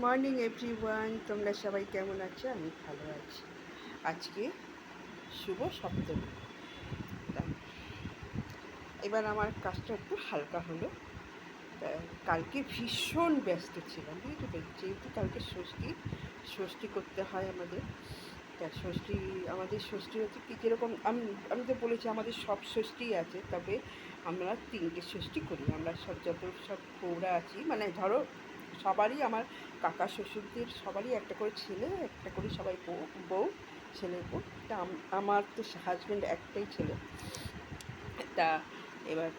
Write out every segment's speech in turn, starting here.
Morning everyone, তোমরা সবাই কেমন আছো? আমি ভালো আছি। আজকে শুভ সপ্তমী। তা এবার আমার কাজটা একটু হালকা হলো। তা কালকে ভীষণ ব্যস্ত ছিলাম, বুঝতে পেরেছি। যেহেতু কালকে ষষ্ঠী করতে হয় আমাদের। তা আমাদের ষষ্ঠী হচ্ছে কি, যেরকম আমি তো বলেছি আমাদের সব ষষ্ঠীই আছে, তবে আমরা 3টে ষষ্ঠী করি। আমরা সব বউরা আছি, মানে ধরো সবারই, আমার কাকা শ্বশুরদের সবারই একটা করে ছেলে, একটা করে সবাই বউ, ছেলের বউ। তা আমার তো হাজব্যান্ড একটাই ছেলে। তা এবার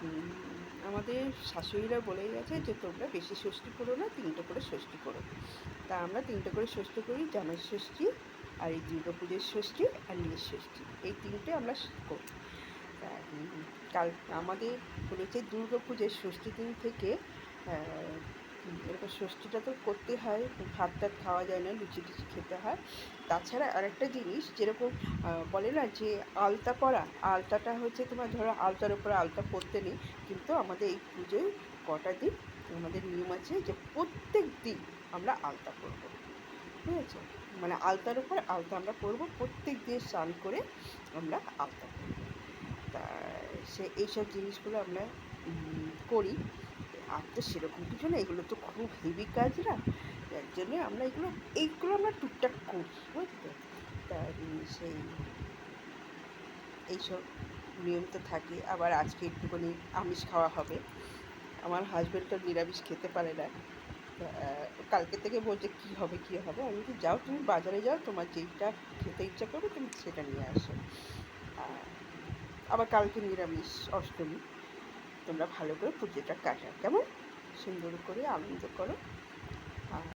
আমাদের শাশুড়িরা বলে গেছে যে তোমরা বেশি ষষ্ঠী করো না, 3টে করে ষষ্ঠী করো। তা আমরা 3টে করে ষষ্ঠী করি, জামাই ষষ্ঠী আর এই দুর্গা পুজোর ষষ্ঠী আর নিজের ষষ্ঠী, এই 3টে আমরা করি। তা কাল আমাদের বলেছে দুর্গা পুজোর ষষ্ঠী দিন থেকে এরকম ষষ্ঠীটা তো করতে হয়, ভাত টাত খাওয়া যায় না, লুচি টুচি খেতে হয়। তাছাড়া আরেকটা জিনিস, যেরকম বলে না যে আলতা পরা, আলতাটা হচ্ছে তোমার ধরো আলতার উপরে আলতা পরতে নেই, কিন্তু আমাদের এই পুজোয় কটা দিন আমাদের নিয়ম আছে যে প্রত্যেক দিন আমরা আলতা পরবো, ঠিক আছে? মানে আলতার উপর আলতা আমরা পরবো, প্রত্যেক দিন স্নান করে আমরা আলতা পরবো। তা এইসব জিনিসগুলো আমরা করি। আর তো সেরকম কিছু না, এগুলো তো খুব হেভি কাজ না, যার জন্যে আমরা এইগুলো আমরা টুকটাক করি, বুঝতে। তা সেই এইসব নিয়ম তো থাকে। আবার আজকে একটুখানি আমিষ খাওয়া হবে। আমার হাজব্যান্ডটা নিরামিষ খেতে পারে না। কালকে থেকে বলছে কী হবে কী হবে। আমি বলছি যাও, তুমি বাজারে যাও, তোমার যেইটা খেতে ইচ্ছা করবে তুমি সেটা নিয়ে আসো। আবার কালকে নিরামিষ অষ্টমী। তোমরা ভালো করে পুজোটা কাটাও, কেমন? সুন্দর করে আনন্দ করো।